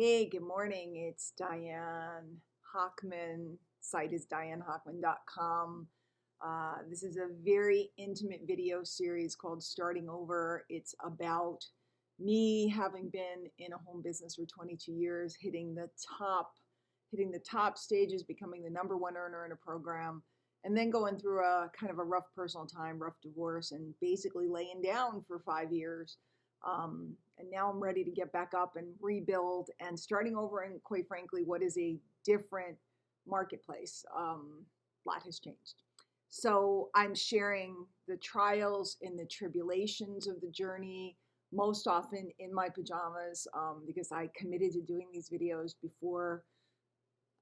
Hey, good morning. It's Diane Hockman. Site is dianehockman.com. This is a very intimate video series called Starting Over. It's about me having been in a home business for 22 years, hitting the top stages, becoming the #1 earner in a program, and then going through a kind of a rough personal time, rough divorce, and basically laying down for 5 years. And now I'm ready to get back up and rebuild and starting over in, quite frankly, what is a different marketplace. A lot has changed. So I'm sharing the trials and the tribulations of the journey, most often in my pajamas, because I committed to doing these videos before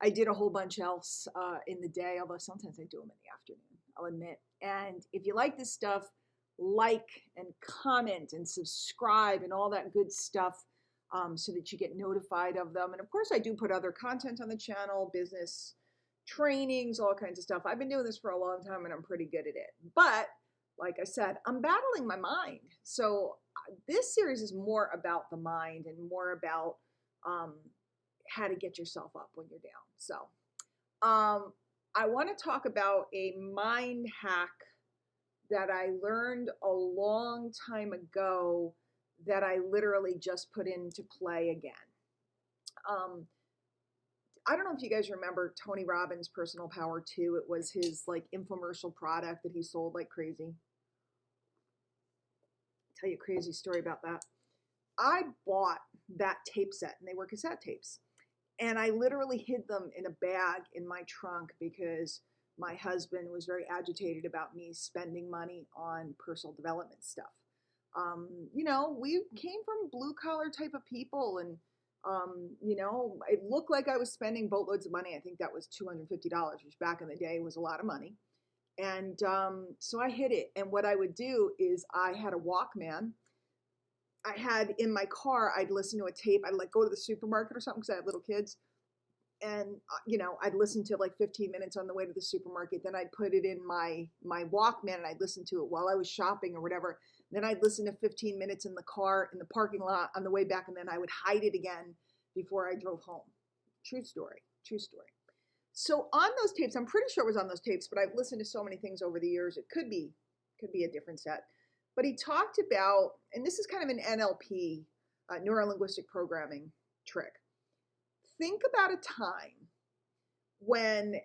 I did a whole bunch else in the day, although sometimes I do them in the afternoon, I'll admit. And if you like this stuff, like and comment and subscribe and all that good stuff so that you get notified of them. And of course, I do put other content on the channel, business trainings, all kinds of stuff. I've been doing this for a long time and I'm pretty good at it. But like I said, I'm battling my mind. So this series is more about the mind and more about how to get yourself up when you're down. So I want to talk about a mind hack that I learned a long time ago that I literally just put into play again. I don't know if you guys remember Tony Robbins' Personal Power 2. It was his like infomercial product that he sold like crazy. I'll tell you a crazy story about that. I bought that tape set, and they were cassette tapes. And I literally hid them in a bag in my trunk because my husband was very agitated about me spending money on personal development stuff. We came from blue collar type of people, and it looked like I was spending boatloads of money. I think that was $250, which back in the day was a lot of money. And so I hid it. And what I would do is I had a Walkman. I had in my car, I'd listen to a tape. I'd like go to the supermarket or something because I had little kids. And, I'd listen to like 15 minutes on the way to the supermarket. Then I'd put it in my Walkman and I'd listen to it while I was shopping or whatever. Then I'd listen to 15 minutes in the car, in the parking lot on the way back. And then I would hide it again before I drove home. True story. True story. So on those tapes, I'm pretty sure it was on those tapes, but I've listened to so many things over the years. It could be a different set. But he talked about, and this is kind of an NLP, Neurolinguistic Programming trick. Think about a time when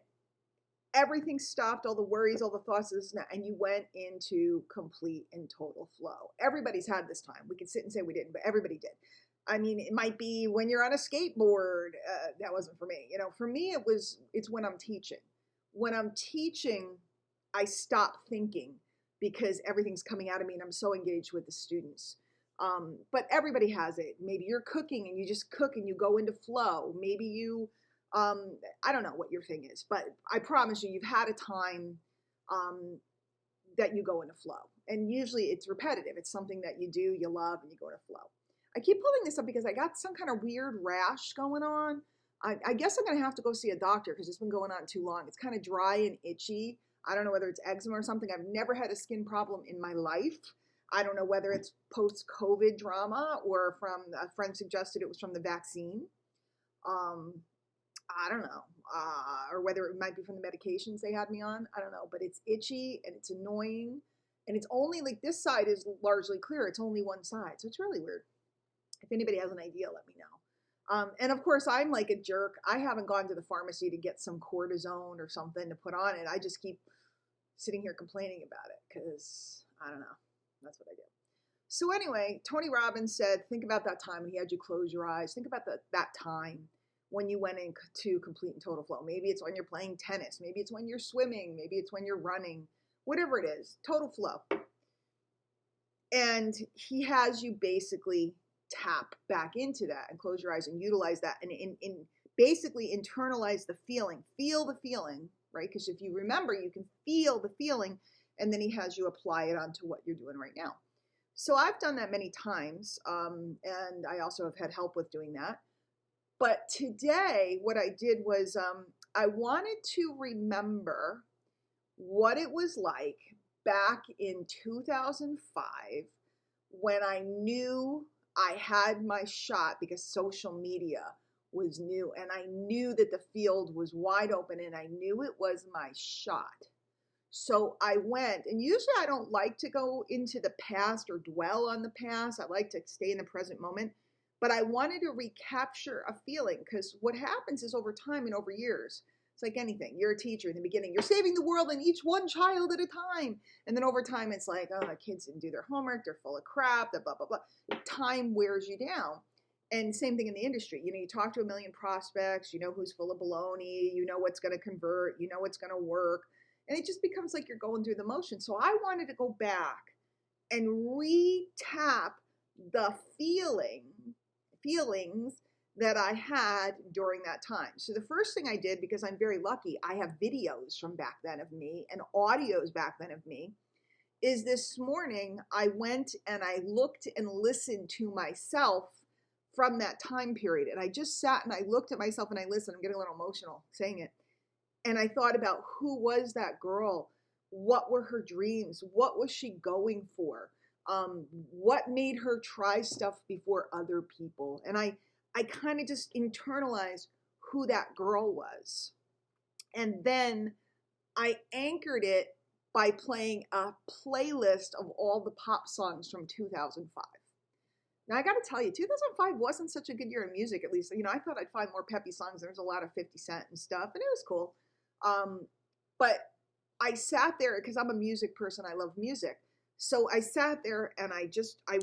everything stopped, all the worries, all the thoughts, and you went into complete and total flow. Everybody's had this time. We could sit and say we didn't, but everybody did. I mean, it might be when you're on a skateboard. That wasn't for me. For me, it's when I'm teaching. When I'm teaching, I stop thinking because everything's coming out of me and I'm so engaged with the students. But everybody has it. Maybe you're cooking and you just cook and you go into flow. Maybe you, I don't know what your thing is, but I promise you, you've had a time that you go into flow. And usually it's repetitive. It's something that you do, you love, and you go into flow. I keep pulling this up because I got some kind of weird rash going on. I guess I'm going to have to go see a doctor because it's been going on too long. It's kind of dry and itchy. I don't know whether it's eczema or something. I've never had a skin problem in my life. I don't know whether it's post-COVID drama or from a friend suggested it was from the vaccine. I don't know. Or whether it might be from the medications they had me on. I don't know. But it's itchy and it's annoying. And it's only like this side is largely clear. It's only one side. So it's really weird. If anybody has an idea, let me know. And of course, I'm like a jerk. I haven't gone to the pharmacy to get some cortisone or something to put on it. I just keep sitting here complaining about it because I don't know. That's what I do. So anyway, Tony Robbins said, think about that time when he had you close your eyes. Think about that time when you went into complete and total flow. Maybe it's when you're playing tennis. Maybe it's when you're swimming. Maybe it's when you're running. Whatever it is, total flow. And he has you basically tap back into that and close your eyes and utilize that and basically internalize the feeling. Feel the feeling, right? Because if you remember, you can feel the feeling. And then he has you apply it onto what you're doing right now. So I've done that many times, and I also have had help with doing that. But today, what I did was I wanted to remember what it was like back in 2005 when I knew I had my shot because social media was new, and I knew that the field was wide open, and I knew it was my shot. So I went, and usually I don't like to go into the past or dwell on the past. I like to stay in the present moment, but I wanted to recapture a feeling, because what happens is over time and over years, it's like anything. You're a teacher in the beginning, you're saving the world and each one child at a time. And then over time, it's like, oh, the kids didn't do their homework, they're full of crap, blah, blah, blah. Time wears you down. And same thing in the industry. You talk to a million prospects, who's full of baloney, what's going to convert, what's going to work. And it just becomes like you're going through the motions. So I wanted to go back and re-tap the feelings that I had during that time. So the first thing I did, because I'm very lucky, I have videos from back then of me and audios back then of me, is this morning I went and I looked and listened to myself from that time period. And I just sat and I looked at myself and I listened. I'm getting a little emotional saying it. And I thought about, who was that girl? What were her dreams? What was she going for? What made her try stuff before other people? And I kind of just internalized who that girl was. And then I anchored it by playing a playlist of all the pop songs from 2005. Now, I got to tell you, 2005 wasn't such a good year in music, at least. I thought I'd find more peppy songs. There was a lot of 50 Cent and stuff, and it was cool. But I sat there, because I'm a music person. I love music. So I sat there and I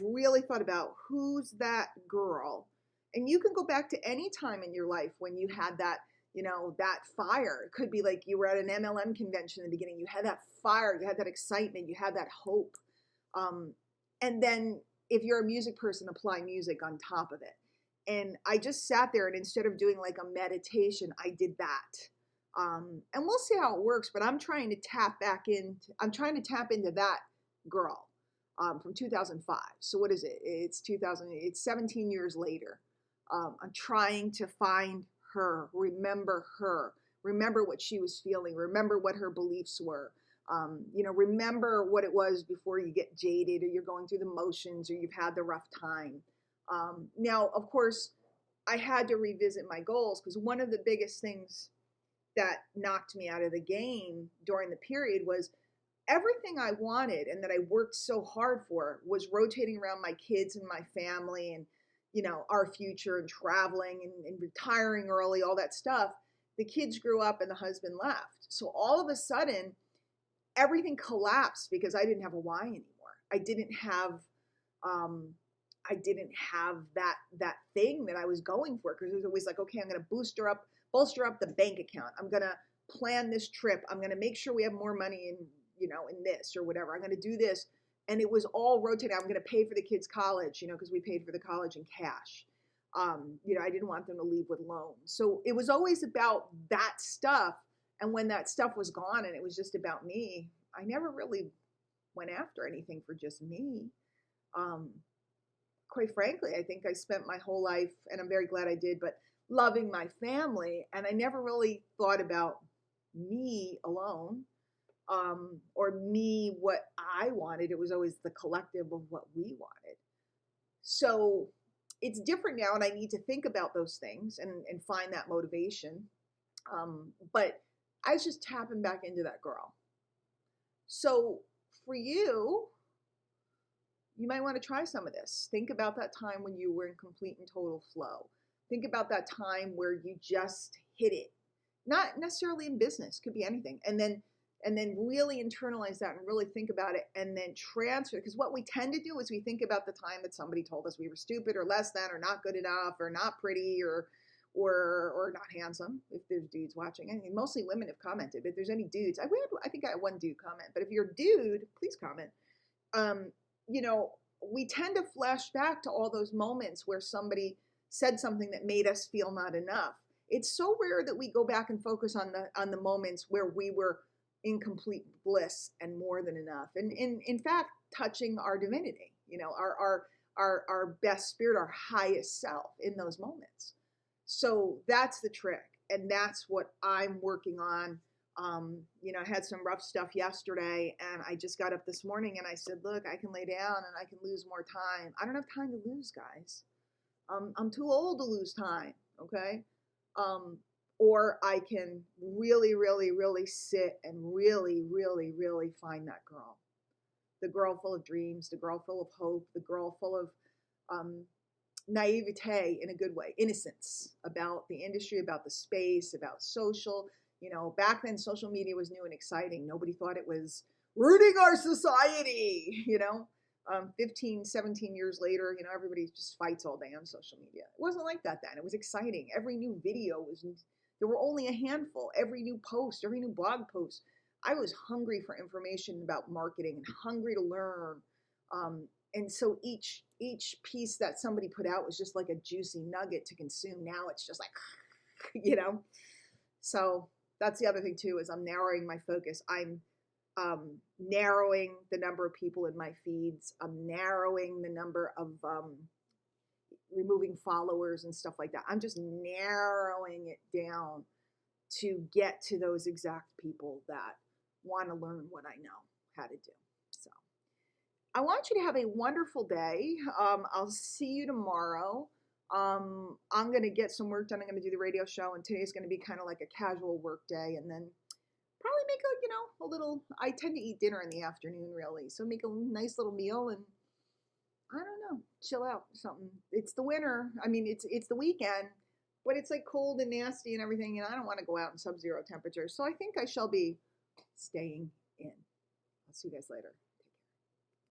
really thought about, who's that girl? And you can go back to any time in your life when you had that, that fire. It could be like you were at an MLM convention in the beginning. You had that fire, you had that excitement, you had that hope. And then if you're a music person, apply music on top of it. And I just sat there, and instead of doing like a meditation, I did that. And we'll see how it works, but I'm trying to tap into that girl from 2005. So what is it? It's 17 years later. I'm trying to find her, remember what she was feeling, remember what her beliefs were. Remember what it was before you get jaded, or you're going through the motions, or you've had the rough time. Now, of course, I had to revisit my goals, because one of the biggest things that knocked me out of the game during the period was everything I wanted and that I worked so hard for was rotating around my kids and my family and, our future, and traveling and retiring early, all that stuff. The kids grew up and the husband left. So all of a sudden, everything collapsed because I didn't have a why anymore. I didn't have that thing that I was going for, because it was always like, okay, I'm going to bolster up the bank account. I'm going to plan this trip. I'm going to make sure we have more money in this or whatever. I'm going to do this. And it was all rotating. I'm going to pay for the kids' college, because we paid for the college in cash. I didn't want them to leave with loans. So it was always about that stuff. And when that stuff was gone and it was just about me, I never really went after anything for just me. Quite frankly, I think I spent my whole life, and I'm very glad I did, but loving my family. And I never really thought about me alone, or me, what I wanted. It was always the collective of what we wanted. So it's different now, and I need to think about those things and find that motivation. But I was just tapping back into that girl. So for you, you might want to try some of this. Think about that time when you were in complete and total flow. Think about that time where you just hit it. Not necessarily in business, could be anything. And then really internalize that and really think about it, and then transfer. Because what we tend to do is we think about the time that somebody told us we were stupid or less than or not good enough or not pretty or not handsome, if there's dudes watching. I mean, mostly women have commented, but if there's any dudes, I think I had one dude comment, but if you're a dude, please comment. We tend to flash back to all those moments where somebody said something that made us feel not enough. It's so rare that we go back and focus on the moments where we were in complete bliss and more than enough. And in fact, touching our divinity, our best spirit, our highest self in those moments. So that's the trick. And that's what I'm working on. I had some rough stuff yesterday, and I just got up this morning and I said, look, I can lay down and I can lose more time. I don't have time to lose, guys. I'm too old to lose time, okay? Or I can really, really, really sit and really, really, really find that girl. The girl full of dreams, the girl full of hope, the girl full of naivete in a good way, innocence about the industry, about the space, about social. Back then social media was new and exciting. Nobody thought it was ruining our society, 15, 17 years later, everybody just fights all day on social media. It wasn't like that then. It was exciting. Every new video there were only a handful. Every new post, every new blog post. I was hungry for information about marketing and hungry to learn. And so each piece that somebody put out was just like a juicy nugget to consume. Now it's just like, So that's the other thing too, is I'm narrowing my focus. I'm narrowing the number of people in my feeds. I'm narrowing the number of removing followers and stuff like that. I'm just narrowing it down to get to those exact people that want to learn what I know how to do. So I want you to have a wonderful day. I'll see you tomorrow. I'm going to get some work done. I'm going to do the radio show, and today's going to be kind of like a casual work day, and then probably make a little, I tend to eat dinner in the afternoon really. So make a nice little meal and I don't know, chill out something. It's the winter. I mean, it's the weekend, but it's like cold and nasty and everything. And I don't want to go out in sub-zero temperatures. So I think I shall be staying in. I'll see you guys later.